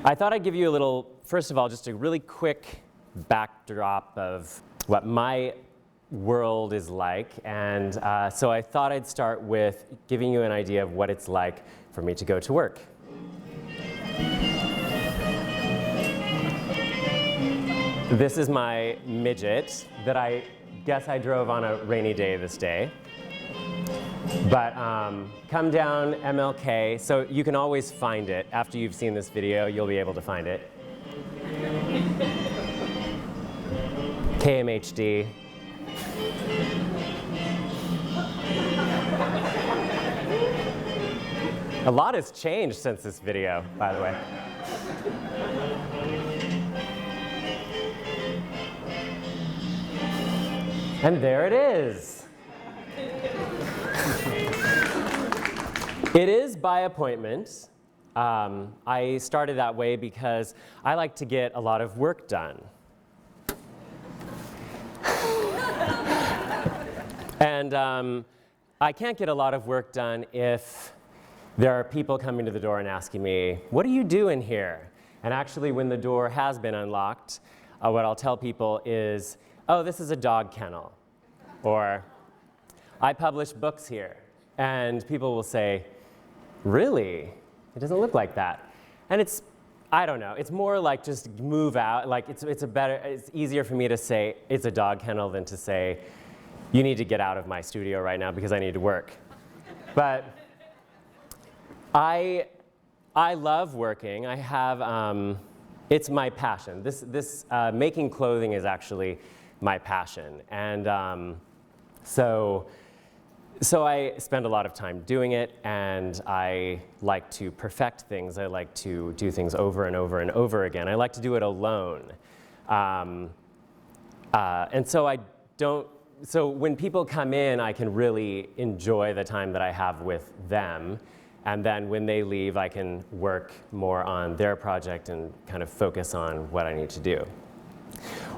I thought I'd give you a little, first of all, just a really quick backdrop of what my world is like. And so I thought I'd start with giving you an idea of what it's like for me to go to work. This is my midget that I guess I drove on a rainy day this day. But come down MLK, so you can always find it. After you've seen this video, you'll be able to find it. KMHD. A lot has changed since this video, by the way. And there it is. It is by appointment. I started that way because I like to get a lot of work done. And I can't get a lot of work done if there are people coming to the door and asking me, what do you do in here? And actually, when the door has been unlocked, what I'll tell people is, oh, this is a dog kennel. Or, I publish books here. And people will say, really? It doesn't look like that. And it's, I don't know, it's more like just move out. Like it's easier for me to say it's a dog kennel than to say, you need to get out of my studio right now because I need to work. But I love working. I have, it's my passion. This making clothing is actually my passion. And So I spend a lot of time doing it, and I like to perfect things. I like to do things over and over and over again. I like to do it alone. And so so when people come in, I can really enjoy the time that I have with them. And then when they leave, I can work more on their project and kind of focus on what I need to do.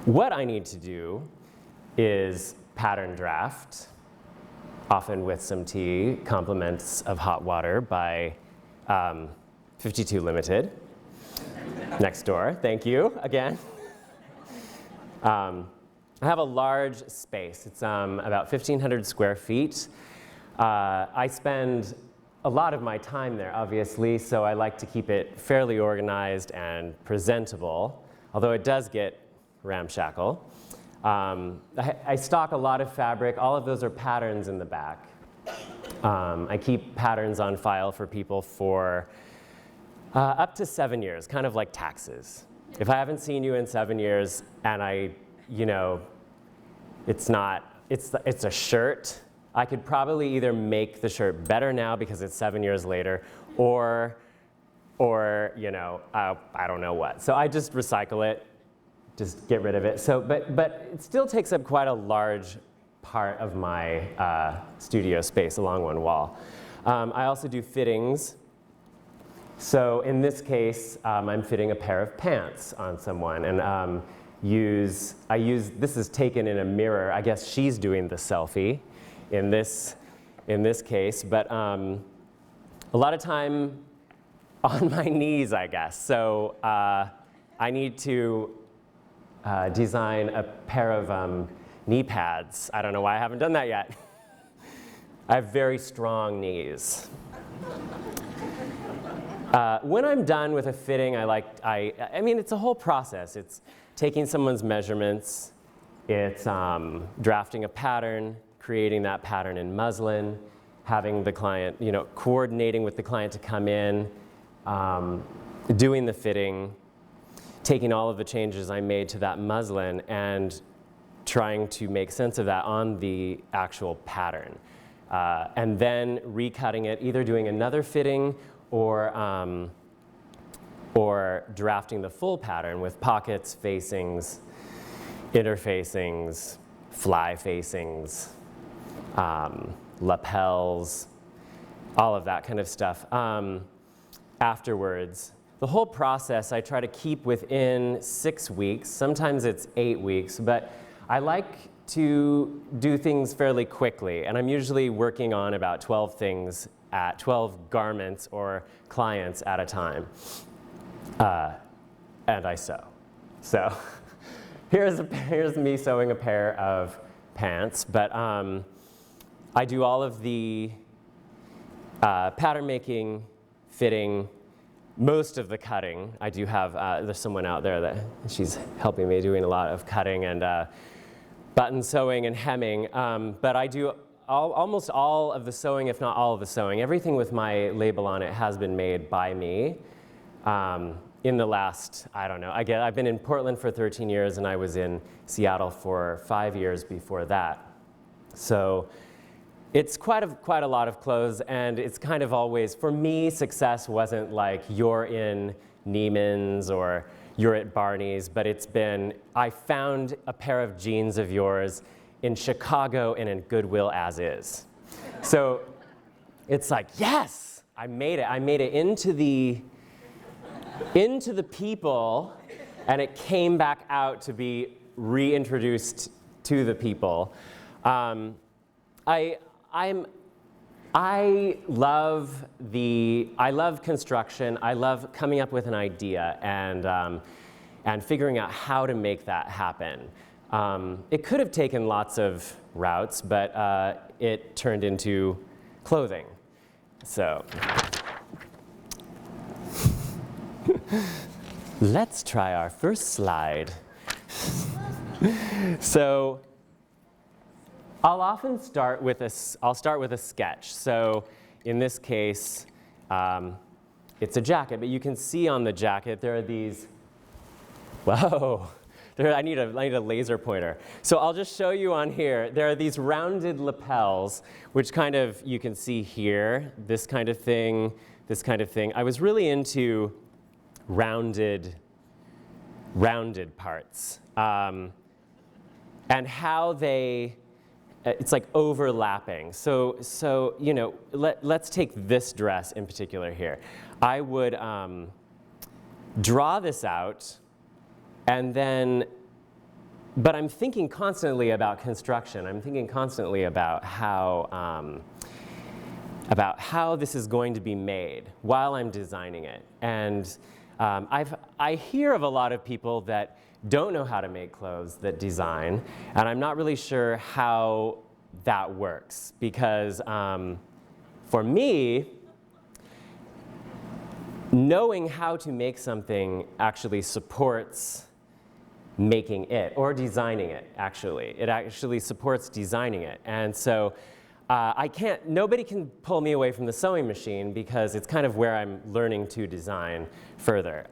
What I need to do is pattern draft, often with some tea, compliments of hot water by 52 Limited, next door. Thank you again. I have a large space. It's about 1,500 square feet. I spend a lot of my time there, obviously, so I like to keep it fairly organized and presentable, although it does get ramshackle. I stock a lot of fabric. All of those are patterns in the back. I keep patterns on file for people for up to 7 years, kind of like taxes. If I haven't seen you in 7 years and it's a shirt, I could probably either make the shirt better now because it's 7 years later, or I don't know what. So I just recycle it. Just get rid of it. So, but it still takes up quite a large part of my studio space along one wall. I also do fittings. So in this case, I'm fitting a pair of pants on someone, and this is taken in a mirror. I guess she's doing the selfie in this case, but a lot of time on my knees, I guess. So I need to design a pair of knee pads. I don't know why I haven't done that yet. I have very strong knees. When I'm done with a fitting, I mean, it's a whole process. It's taking someone's measurements, it's drafting a pattern, creating that pattern in muslin, having the client, coordinating with the client to come in, doing the fitting, taking all of the changes I made to that muslin and trying to make sense of that on the actual pattern. And then recutting it, either doing another fitting or drafting the full pattern with pockets, facings, interfacings, fly facings, lapels, all of that kind of stuff. Afterwards, the whole process I try to keep within 6 weeks. Sometimes it's 8 weeks, but I like to do things fairly quickly, and I'm usually working on about 12 things at 12 garments or clients at a time. And I sew. So here's me sewing a pair of pants, but I do all of the pattern making, fitting, most of the cutting. I do have, there's someone out there that she's helping me doing a lot of cutting and button sewing and hemming, but I do almost all of the sewing, if not all of the sewing. Everything with my label on it has been made by me. In the last, I don't know, I've been in Portland for 13 years and I was in Seattle for 5 years before that. So it's quite a lot of clothes, and it's kind of always, for me, success wasn't like you're in Neiman's or you're at Barney's, but it's been, I found a pair of jeans of yours in Chicago and in Goodwill as is. So it's like, yes, I made it. I made it into the people, and it came back out to be reintroduced to the people. I love construction. I love coming up with an idea and figuring out how to make that happen. It could have taken lots of routes, but it turned into clothing. So let's try our first slide. So I'll often start with a sketch. So in this case, it's a jacket, but you can see on the jacket there are these, whoa, I need a laser pointer. So I'll just show you on here, there are these rounded lapels, which kind of, you can see here, this kind of thing, this kind of thing. I was really into rounded parts, and how they, it's like overlapping. So you know, let's take this dress in particular here. I would draw this out, and then, but I'm thinking constantly about construction. I'm thinking constantly about how this is going to be made while I'm designing it. And I hear of a lot of people that don't know how to make clothes that design, and I'm not really sure how that works, because for me, knowing how to make something actually supports making it, or designing it, actually. It actually supports designing it. And so nobody can pull me away from the sewing machine, because it's kind of where I'm learning to design further.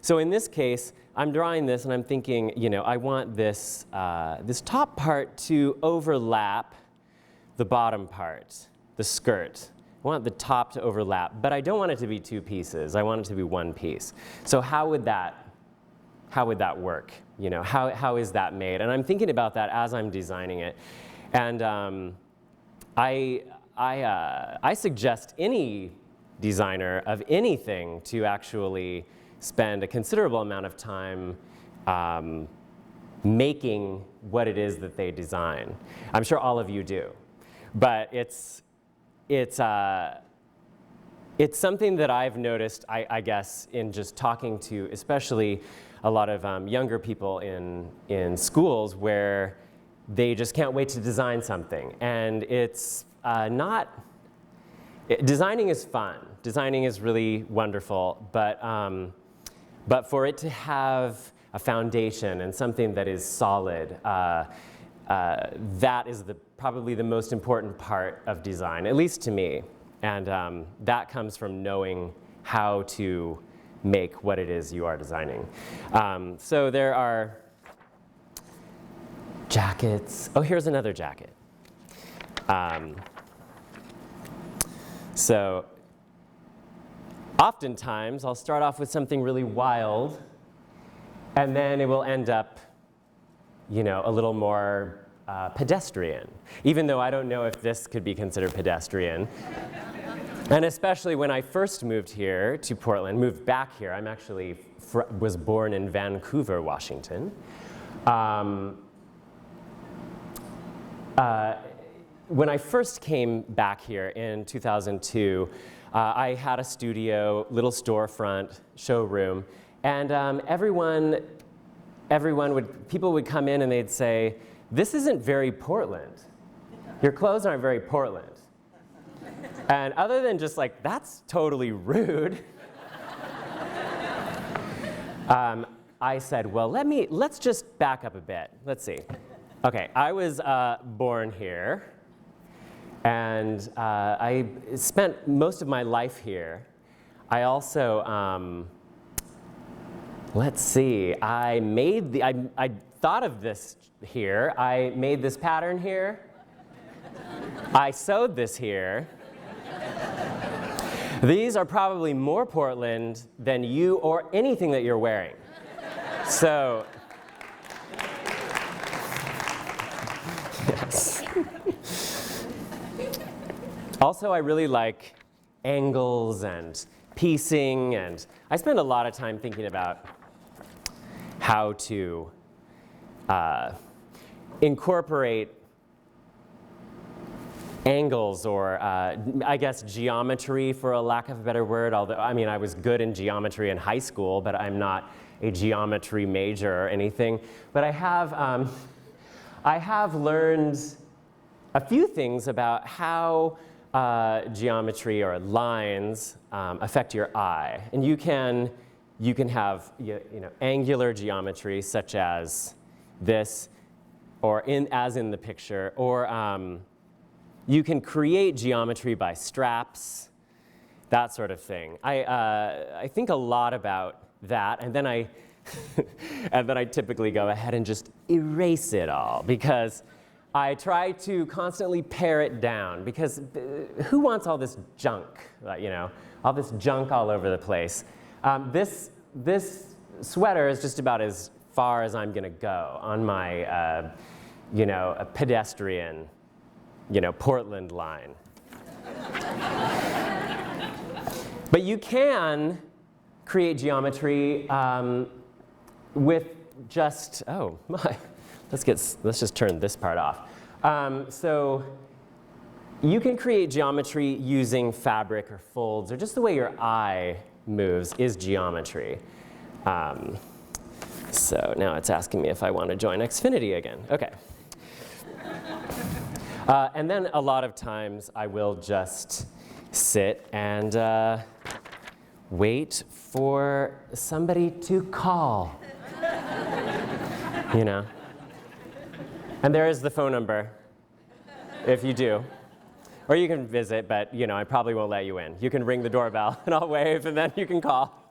So in this case, I'm drawing this and I'm thinking, you know, I want this, this top part to overlap the bottom part, the skirt. I want the top to overlap, but I don't want it to be two pieces. I want it to be one piece. So how would that work? You know, how is that made? And I'm thinking about that as I'm designing it. And I suggest any designer of anything to actually spend a considerable amount of time making what it is that they design. I'm sure all of you do, but it's something that I've noticed, I guess, in just talking to especially a lot of younger people in schools, where they just can't wait to design something. And it's designing is fun. Designing is really wonderful, but for it to have a foundation and something that is solid, that is probably the most important part of design, at least to me. And that comes from knowing how to make what it is you are designing. So there are Jackets. Oh, here's another jacket. So oftentimes, I'll start off with something really wild, and then it will end up, a little more pedestrian, even though I don't know if this could be considered pedestrian. And especially when I first moved here to Portland, moved back here. I'm actually was born in Vancouver, Washington. When I first came back here in 2002, I had a studio, little storefront, showroom, and people would come in and they'd say, "This isn't very Portland. Your clothes aren't very Portland." And other than just like, that's totally rude, I said, well, let's just back up a bit. Let's see. Okay, I was born here, and I spent most of my life here. I also, let's see, I thought of this here. I made this pattern here. I sewed this here. These are probably more Portland than you or anything that you're wearing. So, yes. Also, I really like angles and piecing, and I spend a lot of time thinking about how to incorporate angles or, I guess, geometry, for a lack of a better word. Although, I was good in geometry in high school, but I'm not a geometry major or anything. But I have learned a few things about how geometry or lines affect your eye. And you can have angular geometry, such as this, or as in the picture, or you can create geometry by straps, that sort of thing. I think a lot about that, and then I typically go ahead and just erase it all, because I try to constantly pare it down, because who wants all this junk, all this junk all over the place? This sweater is just about as far as I'm gonna go on my, a pedestrian, Portland line. But you can create geometry with just, oh my, let's just turn this part off. So you can create geometry using fabric or folds, or just the way your eye moves is geometry. So now it's asking me if I want to join Xfinity again. Okay. And then a lot of times I will just sit and wait for somebody to call, And there is the phone number, if you do. Or you can visit, but I probably won't let you in. You can ring the doorbell and I'll wave, and then you can call.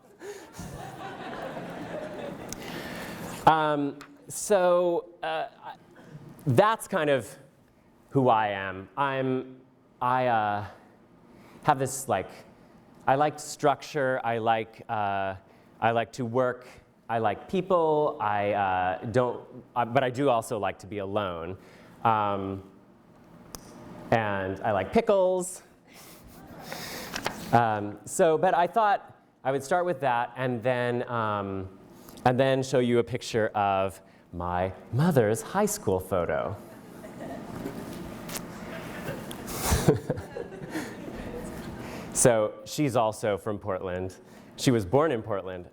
That's kind of who I am. I have this I like structure. I like to work. I like people. But I do also like to be alone. And I like pickles. But I thought I would start with that, and then show you a picture of my mother's high school photo. So she's also from Portland. She was born in Portland.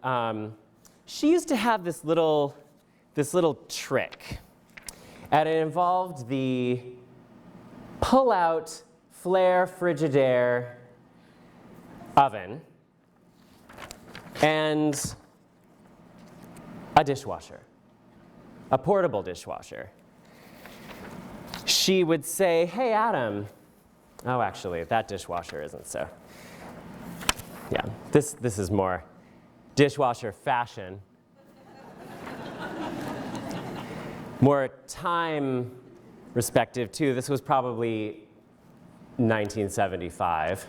She used to have this little trick, and it involved the pull-out Flare Frigidaire oven and a dishwasher, a portable dishwasher. She would say, "Hey, Adam." Oh, actually, that dishwasher isn't so. Yeah, this is more dishwasher fashion. More time perspective too, this was probably 1975.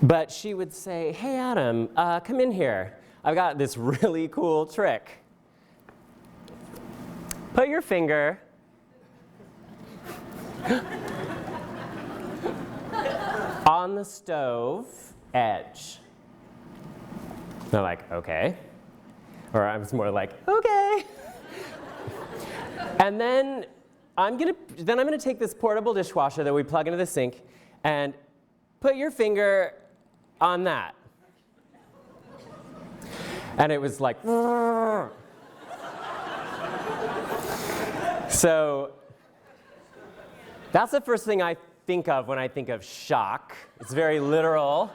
But she would say, hey Adam, come in here. I've got this really cool trick. Put your finger on the stove edge. They're like, okay. Or I was more like, okay. And then I'm gonna take this portable dishwasher that we plug into the sink and put your finger on that. And it was like, so that's the first thing I think of when I think of shock. It's very literal.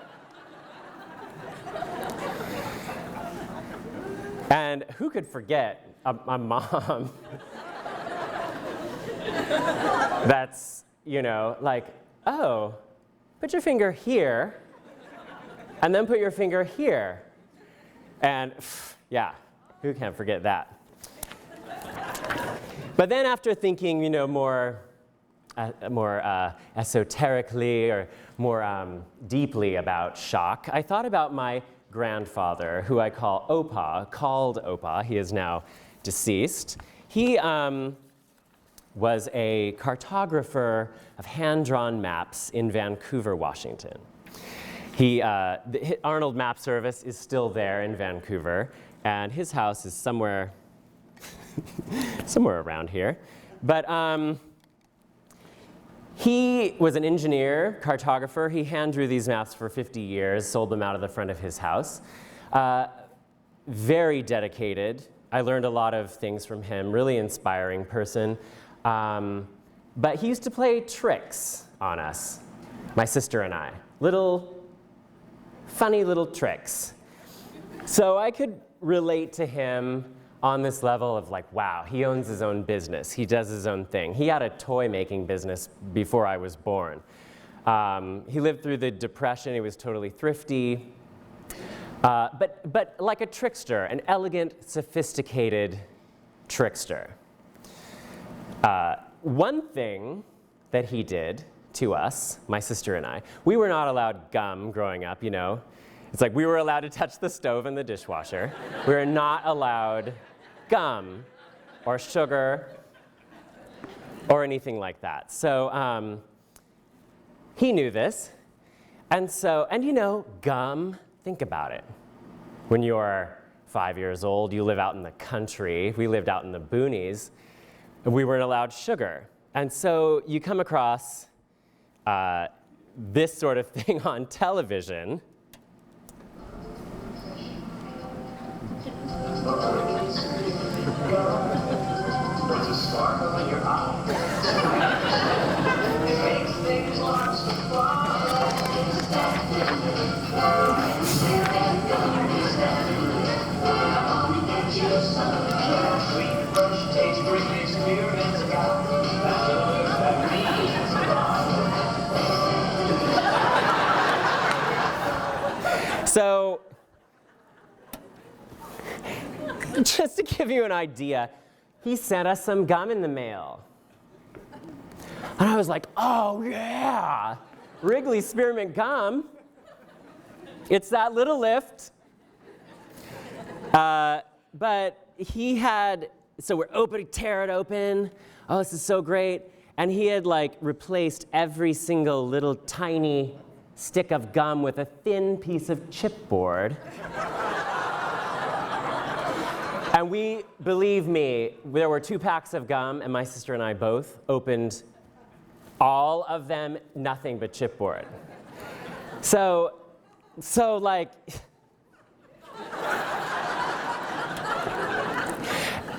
And who could forget a mom that's, like, oh, put your finger here, and then put your finger here. And yeah, who can't forget that? But then after thinking, more esoterically or more deeply about shock, I thought about my grandfather, who I called Opa. He is now deceased. He was a cartographer of hand-drawn maps in Vancouver, Washington. The Arnold Map Service is still there in Vancouver, and his house is somewhere around here. But he was an engineer, cartographer. He hand-drew these maps for 50 years, sold them out of the front of his house. Very dedicated. I learned a lot of things from him, really inspiring person. But he used to play tricks on us, my sister and I. Funny little tricks. So I could relate to him on this level of like, wow, he owns his own business. He does his own thing. He had a toy making business before I was born. He lived through the Depression. He was totally thrifty. But like a trickster, an elegant, sophisticated trickster. One thing that he did to us, my sister and I, we were not allowed gum growing up, It's like we were allowed to touch the stove and the dishwasher. We were not allowed gum or sugar or anything like that. So he knew this. And gum, think about it. When you're 5 years old, you live out in the country. We lived out in the boonies. We weren't allowed sugar. And so you come across this sort of thing on television. There's a sparkle in your eye. It makes things lots of fun. Sweet, fresh, taste, great experience. So, just to give you an idea, he sent us some gum in the mail. And I was like, oh yeah, Wrigley Spearmint Gum. It's that little lift. But he had, so we tear it open. Oh, this is so great. And he had replaced every single little tiny stick of gum with a thin piece of chipboard. And believe me, there were 2 packs of gum, and my sister and I both opened all of them, nothing but chipboard. So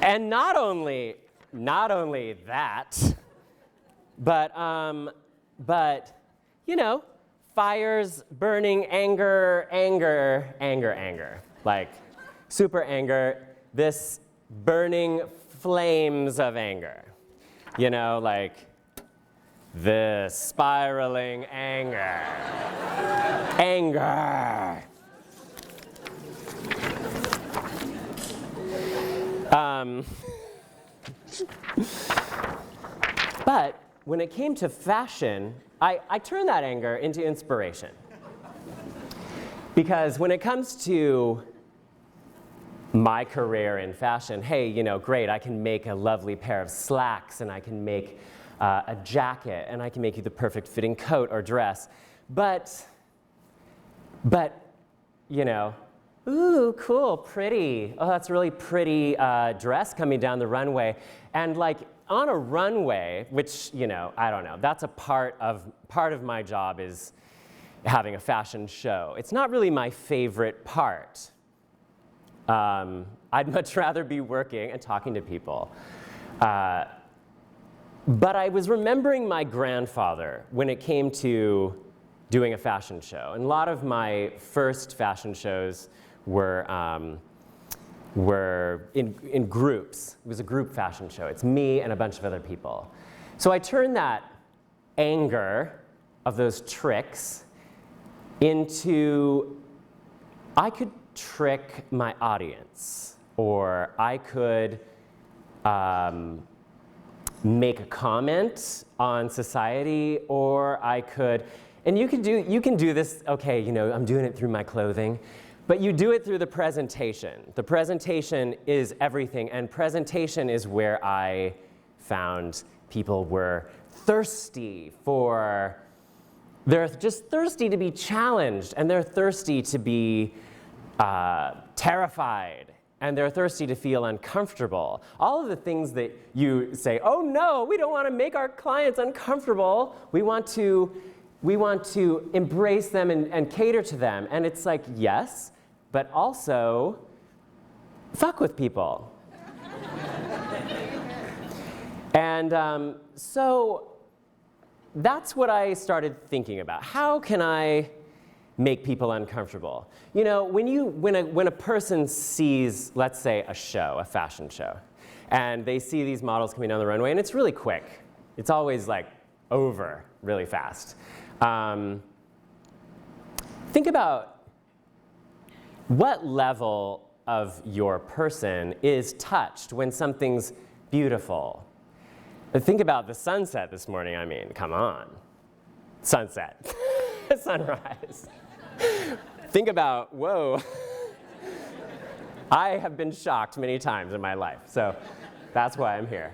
and not only that, but fires, burning, anger, like super anger, this burning flames of anger, this spiraling anger. But when it came to fashion, I turned that anger into inspiration. Because when it comes to my career in fashion, hey, you know, great, I can make a lovely pair of slacks, and I can make a jacket, and I can make you the perfect fitting coat or dress. But, you know, ooh, cool, pretty. Oh, that's a really pretty dress coming down the runway. And like on a runway, which, you know, I don't know, that's a part of my job is having a fashion show. It's not really my favorite part. I'd much rather be working and talking to people. But I was remembering my grandfather when it came to doing a fashion show. And a lot of my first fashion shows were in groups. It was a group fashion show. It's me and a bunch of other people. So I turned that anger of those tricks into, I could trick my audience, or I could make a comment on society, or I could, and you can do this, okay, you know, I'm doing it through my clothing, but you do it through the presentation. The presentation is everything, and presentation is where I found people were thirsty for, they're just thirsty to be challenged, and they're thirsty to be terrified, and they're thirsty to feel uncomfortable. All of the things that you say, oh no, we don't want to make our clients uncomfortable. We want to embrace them and cater to them. And it's like, yes, but also fuck with people. And so that's what I started thinking about. How can I make people uncomfortable? You know, when a person sees, let's say, a show, a fashion show, and they see these models coming down the runway, and it's really quick. It's always like over really fast. Think about what level of your person is touched when something's beautiful. Think about the sunset this morning. I mean, come on. Sunset. Sunrise. Think about, whoa. I have been shocked many times in my life, so that's why I'm here.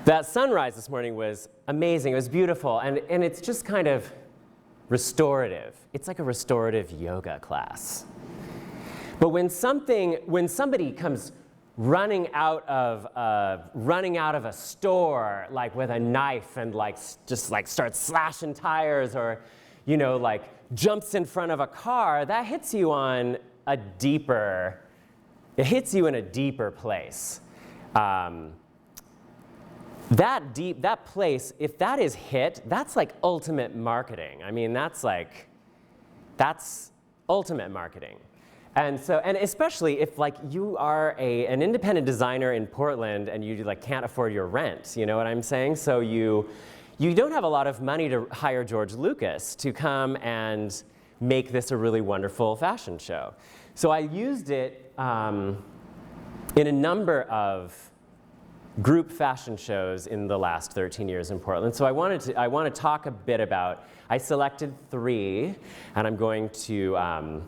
That sunrise this morning was amazing. It was beautiful, and it's just kind of restorative. It's like a restorative yoga class. But when somebody comes running out of a store, like with a knife, and like just like starts slashing tires, or, you know, like jumps in front of a car, that hits you on a deeper, it hits you in a deeper place. That place, if that is hit, that's like ultimate marketing. I mean, that's ultimate marketing. And especially if like you are an independent designer in Portland and you like can't afford your rent, you know what I'm saying? So you don't have a lot of money to hire George Lucas to come and make this a really wonderful fashion show. So I used it in a number of group fashion shows in the last 13 years in Portland. So I want to talk a bit about, I selected 3, and I'm going to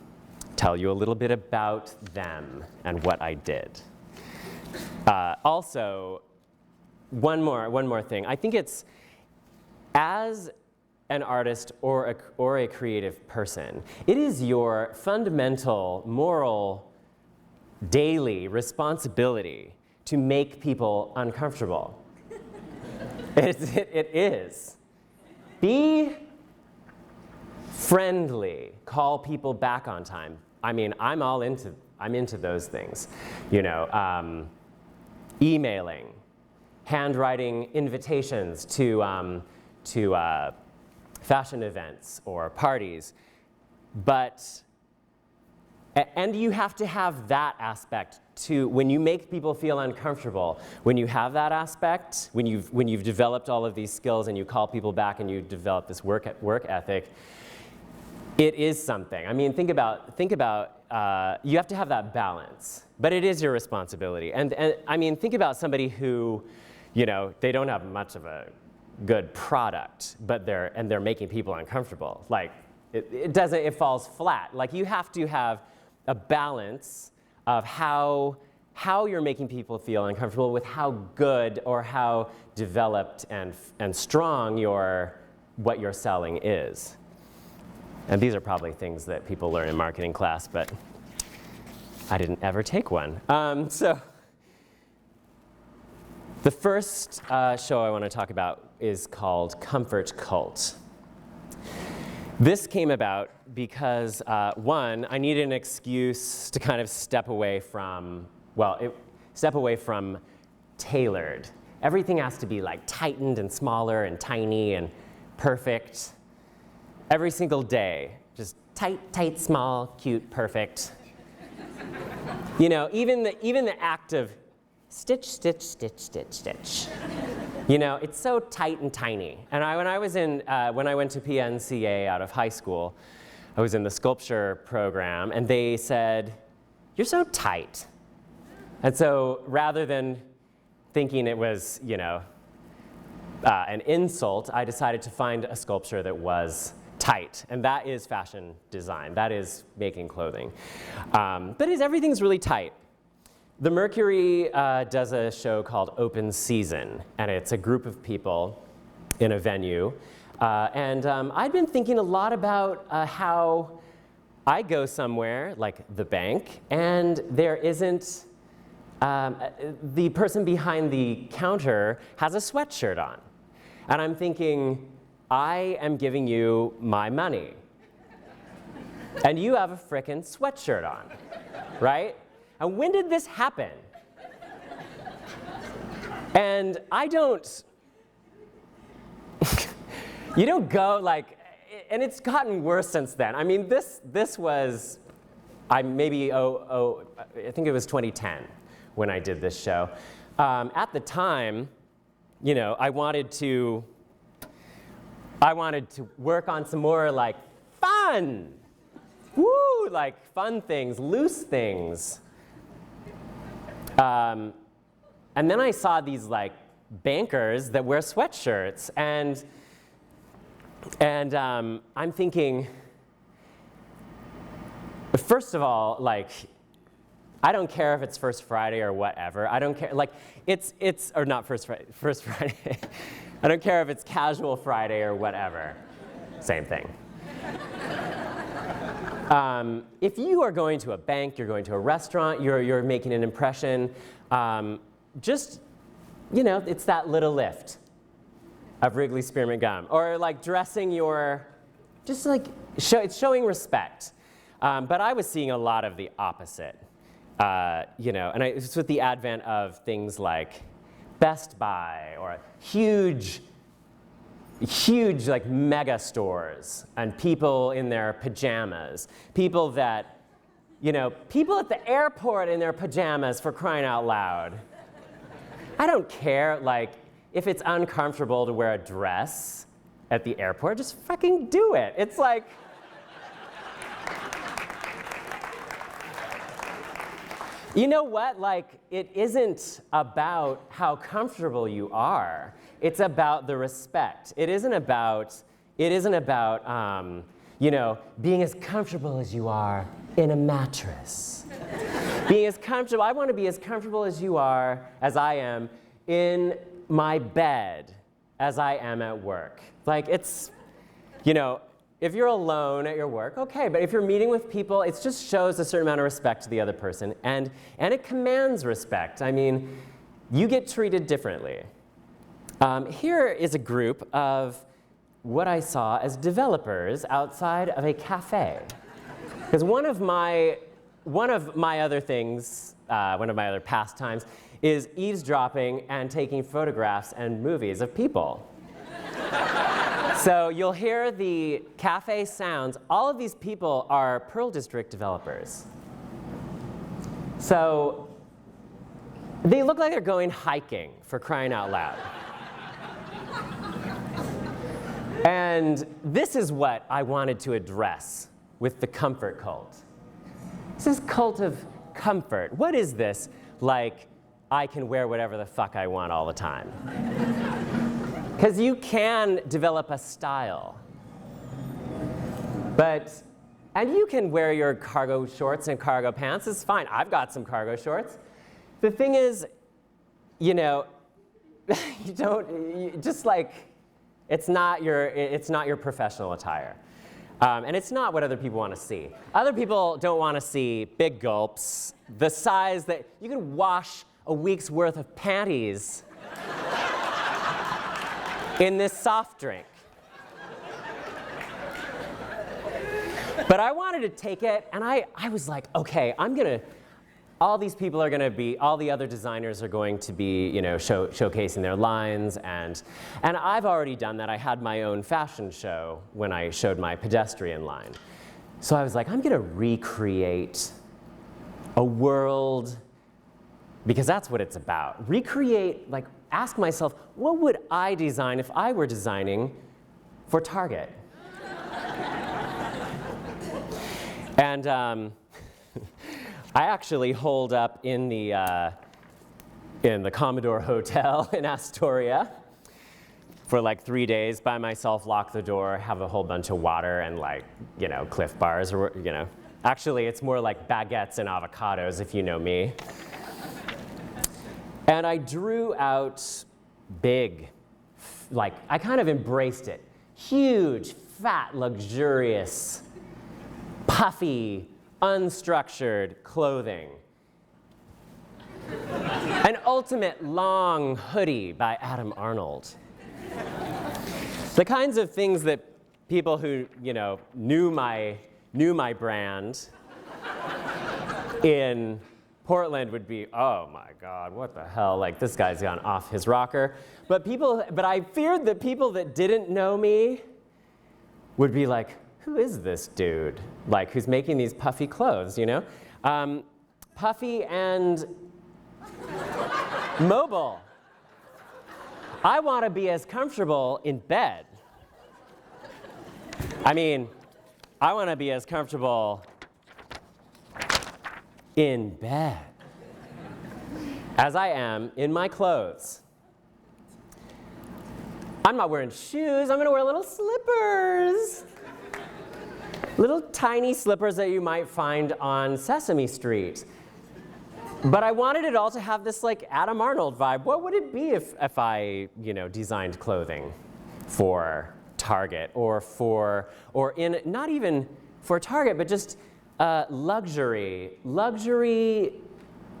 tell you a little bit about them and what I did. Also, one more thing. I think it's, as an artist or a creative person, it is your fundamental moral daily responsibility to make people uncomfortable. It is. Be friendly. Call people back on time. I mean, I'm into those things. You know, emailing, handwriting invitations to fashion events or parties, and you have to have that aspect too. When you make people feel uncomfortable, when you have that aspect, when you've developed all of these skills and you call people back and you develop this work ethic, It is something. I mean, think about, you have to have that balance, but it is your responsibility. And I mean, think about somebody who, you know, they don't have much of a good product, but they're making people uncomfortable. Like, it falls flat. Like, you have to have a balance of how you're making people feel uncomfortable with how good or how developed and strong what you're selling is. And these are probably things that people learn in marketing class, but I didn't ever take one. So the first show I want to talk about is called Comfort Cult. This came about because, one, I needed an excuse to kind of step away from tailored. Everything has to be like tightened and smaller and tiny and perfect. Every single day, just tight, small, cute, perfect. You know, even the act of stitch, stitch, stitch, stitch, stitch. You know, it's so tight and tiny. And when I went to PNCA out of high school, I was in the sculpture program, and they said, "You're so tight." And so rather than thinking it was, you know, an insult, I decided to find a sculpture that was tight, and that is fashion design. That is making clothing. Everything's really tight. The Mercury does a show called Open Season, and it's a group of people in a venue. I'd been thinking a lot about how I go somewhere, like the bank, and there isn't, the person behind the counter has a sweatshirt on. And I'm thinking, I am giving you my money, and you have a frickin' sweatshirt on, right? And when did this happen? And I don't, you don't go like, and it's gotten worse since then. I mean, this was, I think it was 2010 when I did this show. At the time, you know, I wanted to work on some more like fun, like fun things, loose things. And then I saw these like bankers that wear sweatshirts, and I'm thinking, first of all, like, I don't care if it's First Friday or whatever. I don't care, like, or not First Friday. I don't care if it's Casual Friday or whatever. Same thing. If you are going to a bank, you're going to a restaurant, you're making an impression, just, you know, it's that little lift of Wrigley Spearmint Gum. Or like dressing just like, it's showing respect. But I was seeing a lot of the opposite. You know, and it's with the advent of things like Best Buy or huge like mega stores and people in their pajamas, people that, you know, people at the airport in their pajamas, for crying out loud. I don't care, like, if it's uncomfortable to wear a dress at the airport, just fucking do it. It's like, you know what? Like, it isn't about how comfortable you are. It's about the respect. It isn't about, you know, being as comfortable as you are in a mattress. Being as comfortable, I want to be as comfortable as I am in my bed as I am at work. Like, it's, you know, if you're alone at your work, okay, but if you're meeting with people, it just shows a certain amount of respect to the other person, and it commands respect. I mean, you get treated differently. Here is a group of what I saw as developers outside of a cafe. Because one of my other things, one of my other pastimes, is eavesdropping and taking photographs and movies of people. So you'll hear the cafe sounds. All of these people are Pearl District developers. So they look like they're going hiking, for crying out loud. And this is what I wanted to address with the comfort cult. This is cult of comfort. What is this? Like, I can wear whatever the fuck I want all the time. Because you can develop a style. And you can wear your cargo shorts and cargo pants. It's fine. I've got some cargo shorts. The thing is, you know, it's not your professional attire. And it's not what other people want to see. Other people don't want to see big gulps, the size that you can wash a week's worth of panties in this soft drink. But I wanted to take it, and I was like, okay, all these people are gonna be, all the other designers are going to be, you know, showcasing their lines, and I've already done that. I had my own fashion show when I showed my pedestrian line. So I was like, I'm gonna recreate a world, because that's what it's about. Recreate, like, ask myself, what would I design if I were designing for Target? And I actually holed up in the Commodore Hotel in Astoria for like 3 days by myself, lock the door, have a whole bunch of water and, like, you know, Cliff Bars, or, you know. Actually, it's more like baguettes and avocados, if you know me. And I drew out big, like, I kind of embraced it. Huge, fat, luxurious, puffy, unstructured clothing. An ultimate long hoodie by Adam Arnold. The kinds of things that people who, you know, knew my brand in Portland would be, oh my God, what the hell? Like, this guy's gone off his rocker. But I feared that people that didn't know me would be like, who is this dude? Like, who's making these puffy clothes, you know? Puffy and mobile. I want to be as comfortable in bed. I mean, I want to be as comfortable in bed as I am in my clothes. I'm not wearing shoes. I'm going to wear little slippers. Little tiny slippers that you might find on Sesame Street. But I wanted it all to have this, like, Adam Arnold vibe. What would it be if I, you know, designed clothing for Target or not even for Target, but just luxury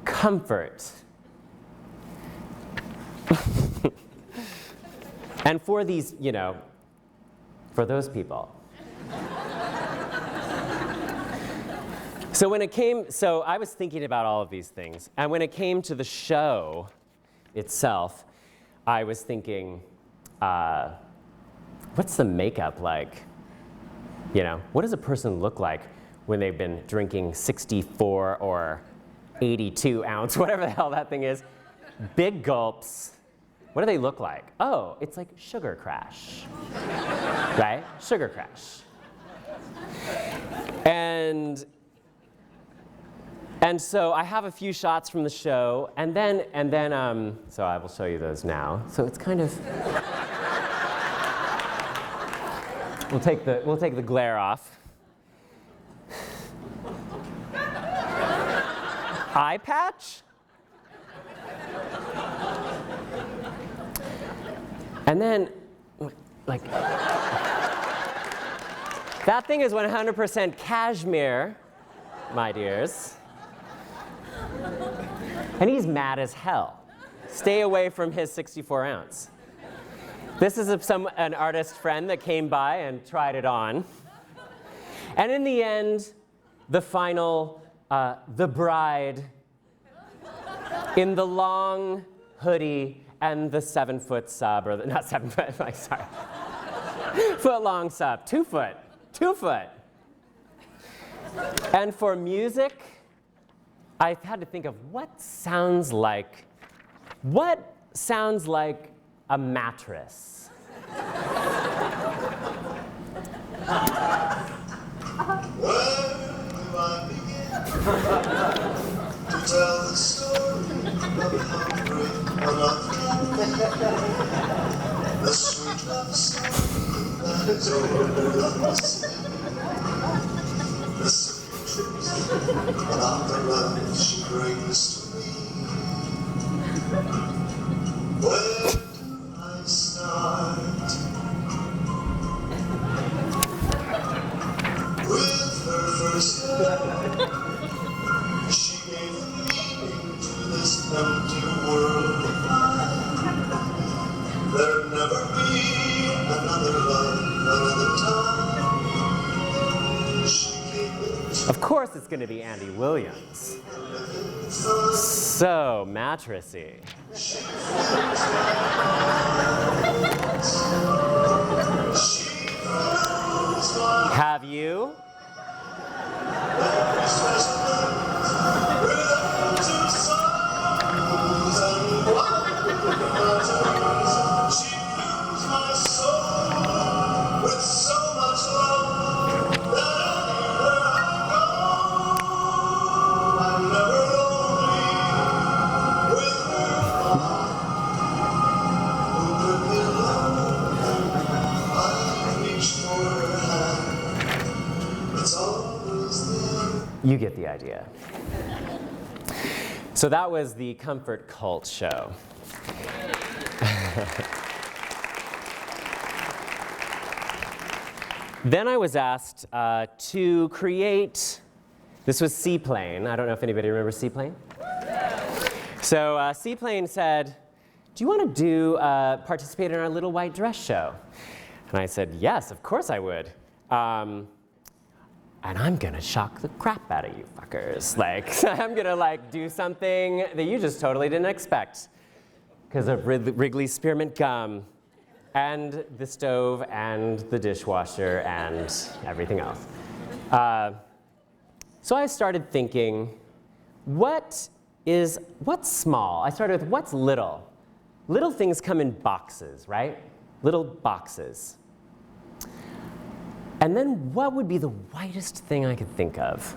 comfort. And for these, you know, for those people. So I was thinking about all of these things, and when it came to the show itself, I was thinking, what's the makeup like? You know, what does a person look like when they've been drinking 64 or 82 ounce, whatever the hell that thing is, big gulps? What do they look like? Oh, it's like sugar crash, right? Sugar crash. And so I have a few shots from the show, and then so I will show you those now. So it's kind of, we'll take the glare off. Eye patch. And then, like, that thing is 100% cashmere, my dears. And he's mad as hell. Stay away from his 64 ounce. This is an artist friend that came by and tried it on. And in the end, the final, the bride in the long hoodie and the 7-foot sub, or not 7 foot, like, sorry, foot-long sub, 2 foot. And for music, I had to think of what sounds like a mattress. do I begin to tell the story of how great a love can be? The sweet love story that is older than the sea. The sweet truth about the love she brings to me. Where do I start? With her first love, she gave meaning to this empty world of mine. There'll never be another love, another time. She came into Of course it's going to be Andy Williams. So mattressy. Have you? She fills my soul with so much love that anywhere I go, I'm never lonely with her who could be alone. I reach for her hand, it's always there. You get the idea. So that was the Comfort Cult show. Then I was asked to create, this was Seaplane. I don't know if anybody remembers Seaplane. So Seaplane said, do you want to participate in our Little White Dress show? And I said, yes, of course I would. And I'm gonna shock the crap out of you fuckers. Like, I'm gonna like do something that you just totally didn't expect because of Wrigley's spearmint gum and the stove and the dishwasher and everything else. So I started thinking, what's small? I started with what's little? Little things come in boxes, right? Little boxes. And then what would be the whitest thing I could think of?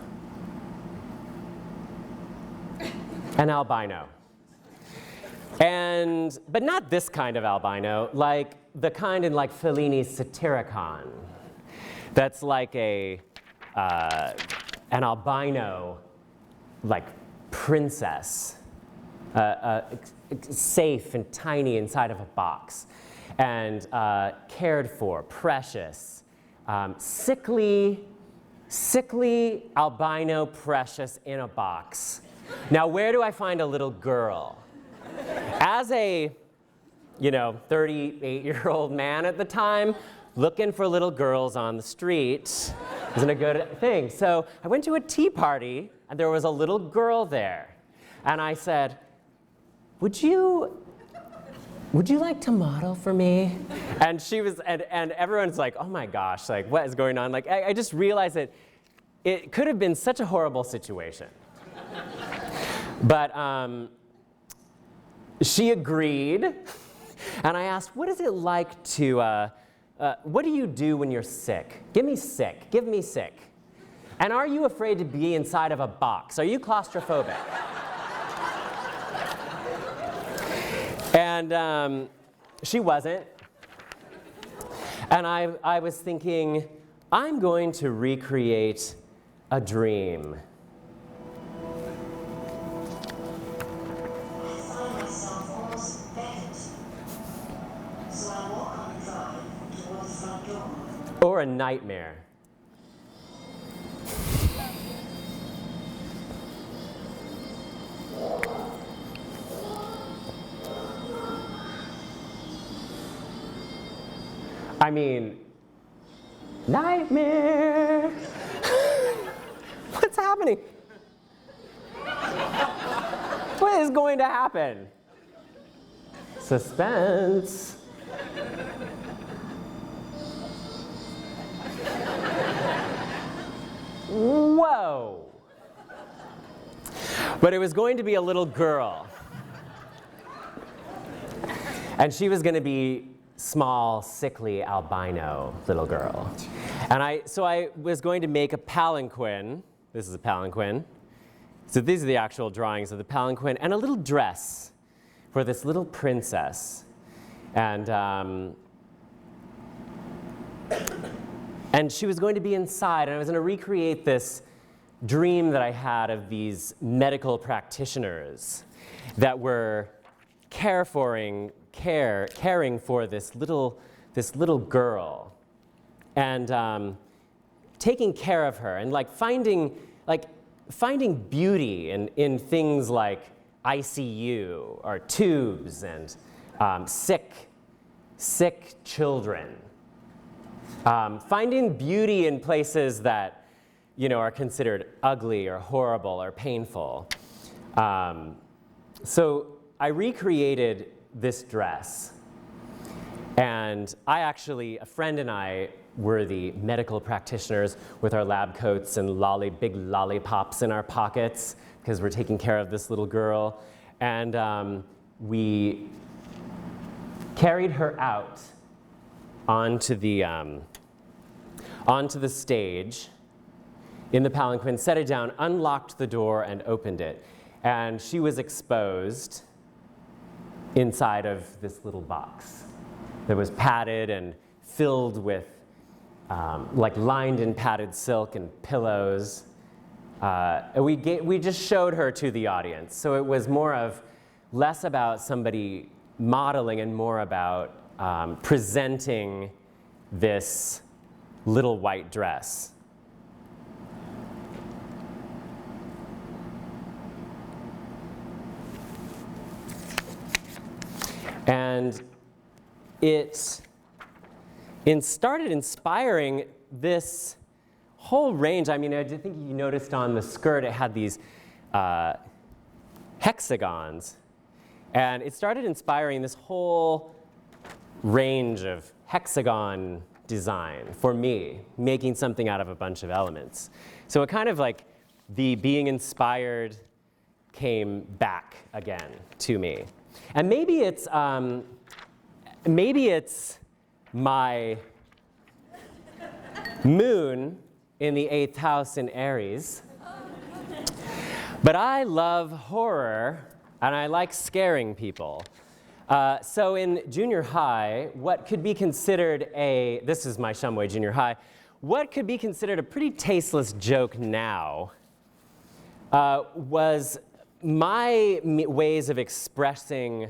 An albino. But not this kind of albino, like the kind in like Fellini's Satyricon. That's like an albino, like princess, safe and tiny inside of a box, and cared for, precious. Sickly albino precious in a box. Now, where do I find a little girl? As a, 38-year-old man at the time, looking for little girls on the street isn't a good thing. So I went to a tea party, and there was a little girl there. And I said, would you like to model for me? And she was, and everyone's like, oh my gosh, like what is going on? Like I just realized that it could have been such a horrible situation. But she agreed, and I asked, what is it like to, what do you do when you're sick? Give me sick. And are you afraid to be inside of a box? Are you claustrophobic? And she wasn't. And I was thinking, I'm going to recreate a dream. I find myself almost beckoned. So I walk on the drive toward the front door. Or a nightmare. I mean, nightmare. What's happening? What is going to happen? Suspense. Whoa. But it was going to be a little girl. And she was going to be small, sickly, albino little girl. And so I was going to make a palanquin. This is a palanquin. So these are the actual drawings of the palanquin, and a little dress for this little princess. And she was going to be inside, and I was going to recreate this dream that I had of these medical practitioners that were caring for this little girl, and taking care of her, and finding beauty in things like ICU or tubes and sick children. Finding beauty in places that, are considered ugly or horrible or painful. So I recreated this dress. And a friend and I were the medical practitioners with our lab coats and big lollipops in our pockets because we're taking care of this little girl. And we carried her out onto the stage in the palanquin, set it down, unlocked the door, and opened it. And she was exposed inside of this little box that was padded and filled with, lined in padded silk and pillows. And we just showed her to the audience. So it was less about somebody modeling and more about presenting this little white dress. And it started inspiring this whole range. I mean, I think you noticed on the skirt it had these hexagons. And it started inspiring this whole range of hexagon design for me, making something out of a bunch of elements. So it kind of the being inspired came back again to me. And maybe it's my moon in the 8th house in Aries. But I love horror, and I like scaring people. So in junior high, what could be considered this is my Shumway Junior High, what could be considered a pretty tasteless joke now was my ways of expressing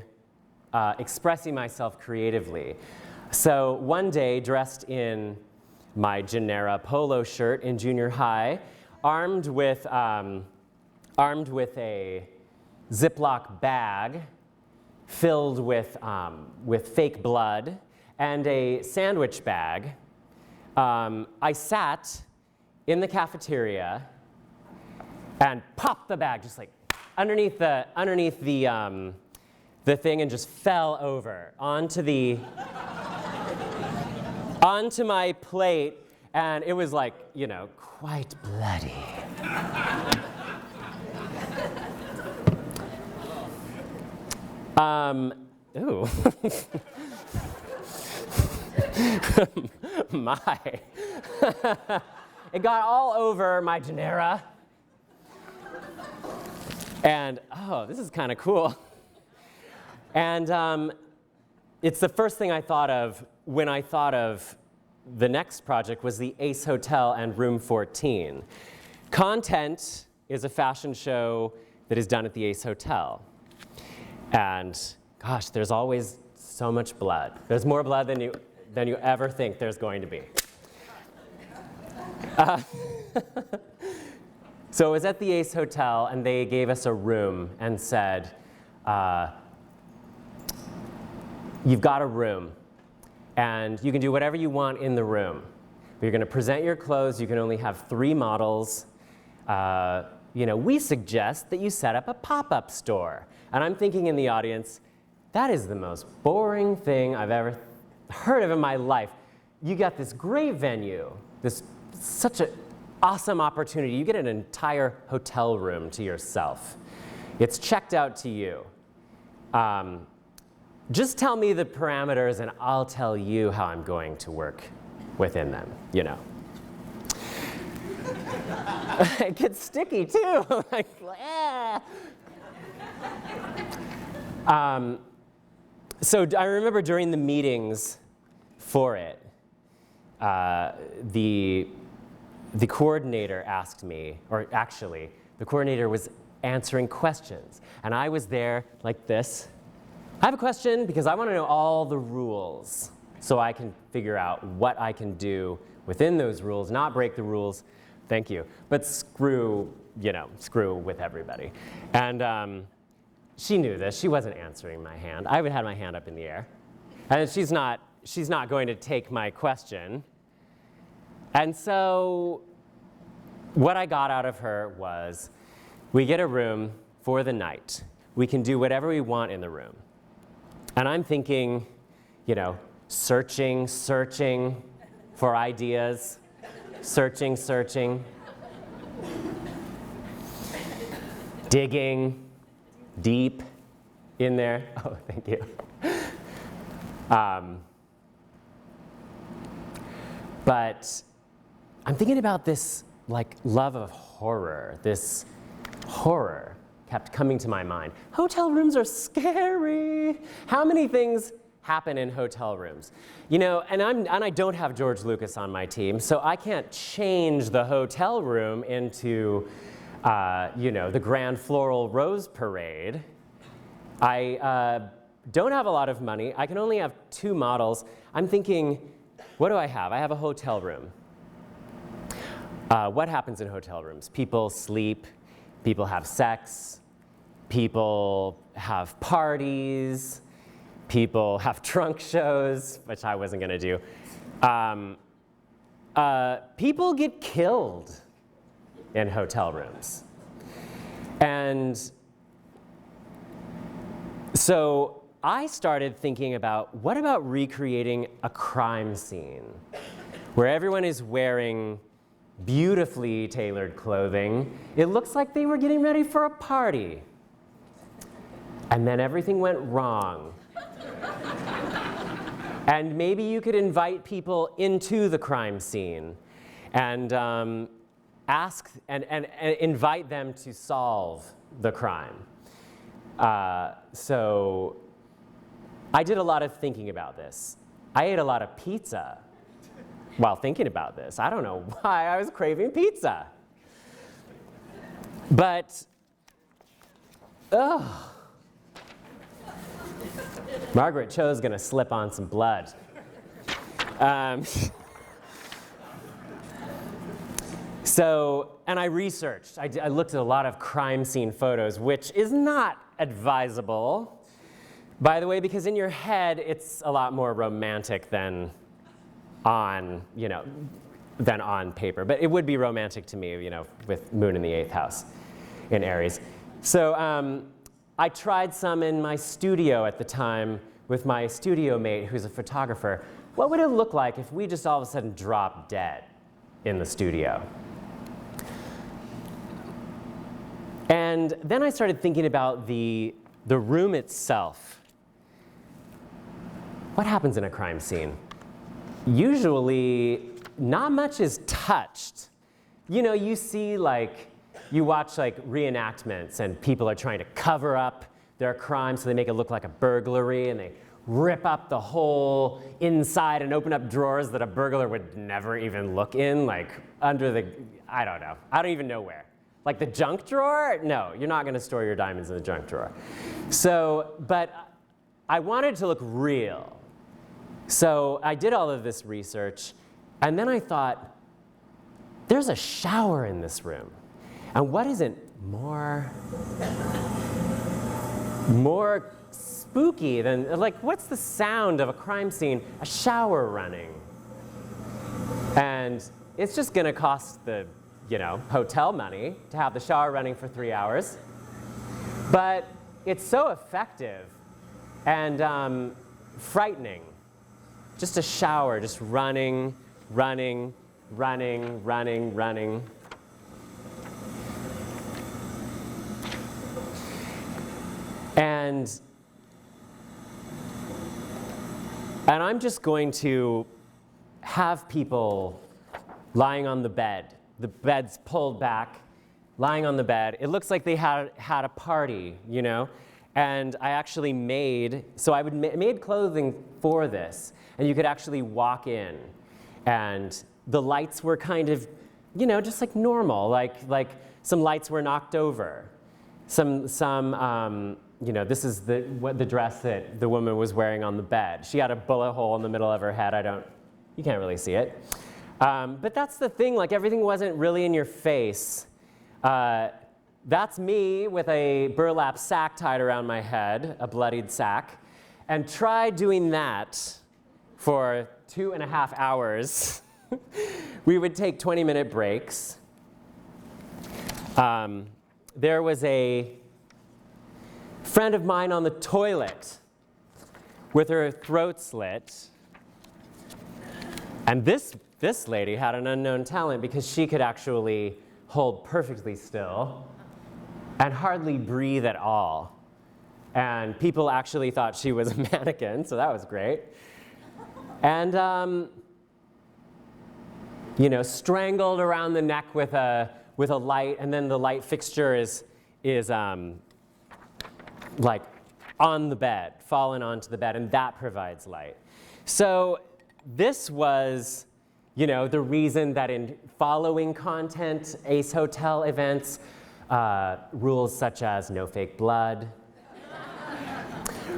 myself creatively. So one day, dressed in my Genera polo shirt in junior high, armed with a Ziploc bag filled with fake blood and a sandwich bag, I sat in the cafeteria and popped the bag just underneath the thing, and just fell over onto my plate, and it was quite bloody. Ooh. My. It got all over my Genera. And, this is kind of cool. And it's the first thing I thought of when I thought of the next project was the Ace Hotel and Room 14. Content is a fashion show that is done at the Ace Hotel. And gosh, there's always so much blood. There's more blood than you ever think there's going to be. So it was at the Ace Hotel, and they gave us a room and said, you've got a room, and you can do whatever you want in the room. But you're going to present your clothes. You can only have 3 models. We suggest that you set up a pop-up store. And I'm thinking in the audience, that is the most boring thing I've ever heard of in my life. You got this great venue, such an awesome opportunity. You get an entire hotel room to yourself. It's checked out to you. Just tell me the parameters, and I'll tell you how I'm going to work within them, It gets sticky too. Like, so I remember during the meetings for it, the coordinator asked me, or actually, the coordinator was answering questions. And I was there like this. I have a question because I want to know all the rules so I can figure out what I can do within those rules, not break the rules, thank you, but screw with everybody. And she knew this. She wasn't answering my hand. I would have my hand up in the air. And she's not going to take my question. And so what I got out of her was, we get a room for the night. We can do whatever we want in the room. And I'm thinking, searching for ideas, searching, digging deep in there. Oh, thank you. But I'm thinking about this love of horror. This horror kept coming to my mind. Hotel rooms are scary. How many things happen in hotel rooms? And I don't have George Lucas on my team, so I can't change the hotel room into, the Grand Floral Rose Parade. I don't have a lot of money. I can only have 2 models. I'm thinking, what do I have? I have a hotel room. What happens in hotel rooms? People sleep, people have sex, people have parties, people have trunk shows, which I wasn't going to do. People get killed in hotel rooms. And so I started thinking about, what about recreating a crime scene where everyone is wearing beautifully tailored clothing. It looks like they were getting ready for a party. And then everything went wrong. And maybe you could invite people into the crime scene and ask and invite them to solve the crime. So I did a lot of thinking about this. I ate a lot of pizza while thinking about this. I don't know why I was craving pizza. But, Margaret Cho's gonna slip on some blood. And I researched. I looked at a lot of crime scene photos, which is not advisable, by the way, because in your head, it's a lot more romantic than on paper. But it would be romantic to me, with Moon in the 8th house in Aries. So I tried some in my studio at the time with my studio mate, who's a photographer. What would it look like if we just all of a sudden dropped dead in the studio? And then I started thinking about the room itself. What happens in a crime scene? Usually, not much is touched. You see you watch reenactments and people are trying to cover up their crime so they make it look like a burglary, and they rip up the whole inside and open up drawers that a burglar would never even look in, under the, I don't even know where. Like the junk drawer? No, you're not gonna store your diamonds in the junk drawer. So, but I wanted it to look real. So I did all of this research, and then I thought, there's a shower in this room. And what isn't more spooky than, what's the sound of a crime scene? A shower running. And it's just gonna cost the, hotel money to have the shower running for 3 hours. But it's so effective and frightening. Just a shower, just running. And I'm just going to have people lying on the bed the bed's pulled back, lying on the bed. It looks like they had a party, you know? And I actually made clothing for this. And you could actually walk in. And the lights were kind of, you know, just like normal. Like some lights were knocked over. You know, this is the dress that the woman was wearing on the bed. She had a bullet hole in the middle of her head. You can't really see it. But that's the thing, like everything wasn't really in your face. That's me with a burlap sack tied around my head, a bloodied sack. And try doing that for 2.5 hours. We would take 20-minute breaks. There was a friend of mine on the toilet with her throat slit. And this lady had an unknown talent because she could actually hold perfectly still and hardly breathe at all. And people actually thought she was a mannequin, so that was great. And you know, strangled around the neck with a light, and then the light fixture is like on the bed, fallen onto the bed, and that provides light. So this was, you know, the reason that in following content, Ace Hotel events, rules such as no fake blood,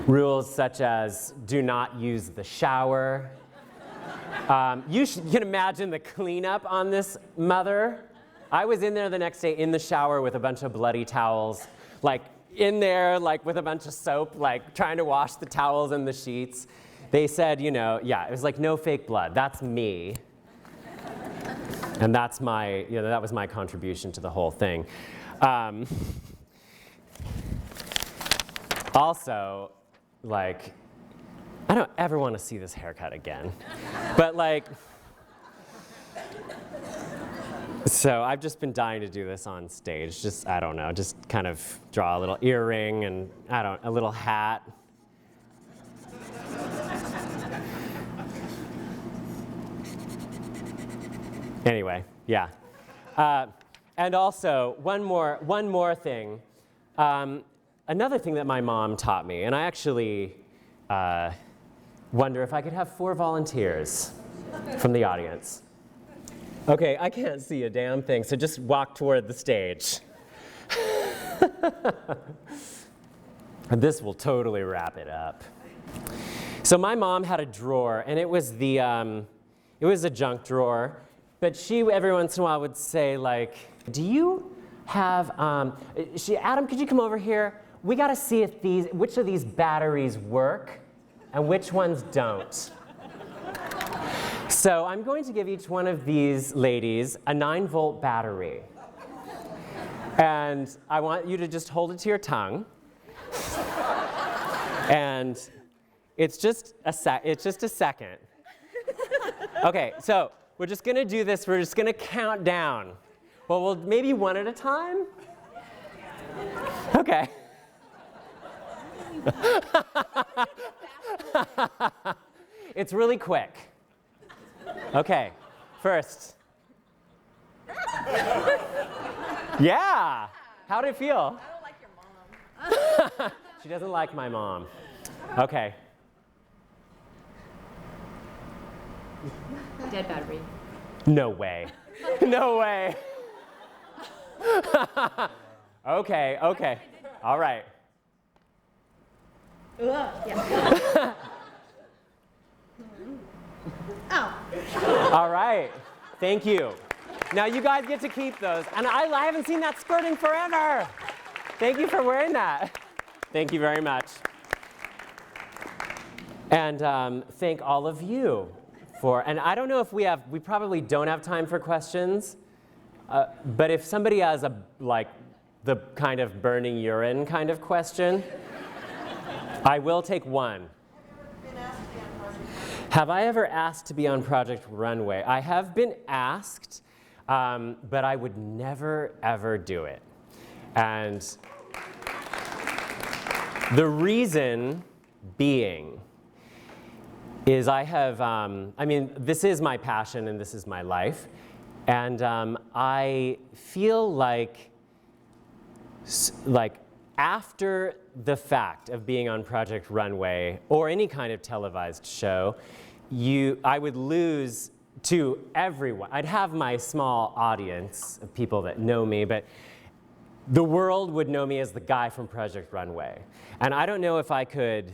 rules such as do not use the shower. You can imagine the cleanup on this mother. I was in there the next day in the shower with a bunch of bloody towels, like in there, like with a bunch of soap, like trying to wash the towels and the sheets. They said, you know, yeah, it was like no fake blood. That's me. And that's my, you know, that was my contribution to the whole thing. Also, like, I don't ever want to see this haircut again. But like, so I've just been dying to do this on stage. Just, I don't know, just kind of draw a little earring and, a little hat. Anyway, yeah. And also, one more thing. Another thing that my mom taught me, and I actually wonder if I could have 4 volunteers from the audience. Okay, I can't see a damn thing, so just walk toward the stage. And this will totally wrap it up. So my mom had a drawer, and it was a junk drawer, but she every once in a while would say, like, do you have, Adam, could you come over here? We gotta see if which of these batteries work and which ones don't. So I'm going to give each one of these ladies a 9-volt battery. And I want you to just hold it to your tongue. And it's just a second. Okay, so we're just gonna do this. We're just gonna count down. Well, we'll maybe one at a time? Okay. It's really quick. Okay, first. Yeah, how did it feel? I don't like your mom. She doesn't like my mom. Okay. Dead battery. No way. No way. Okay. All right. Yeah. Oh. All right. Thank you. Now you guys get to keep those. And I haven't seen that skirt in forever. Thank you for wearing that. Thank you very much. And thank all of you and I don't know if we probably don't have time for questions, but if somebody has the kind of burning urine kind of question, I will take one. Have I ever asked to be on Project Runway? I have been asked, but I would never, ever do it. And the reason being is I have, this is my passion and this is my life. And I feel like after the fact of being on Project Runway or any kind of televised show, I would lose to everyone. I'd have my small audience of people that know me, but the world would know me as the guy from Project Runway. And I don't know if I could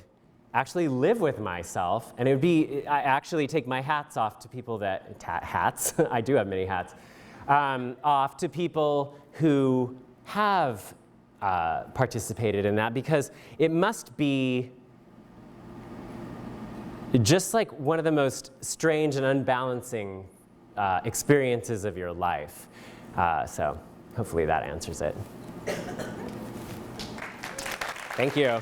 actually live with myself, and it would be, I actually take my hats off to people that, hats, I do have many hats, off to people who have participated in that, because it must be just like one of the most strange and unbalancing experiences of your life. So hopefully that answers it. Thank you.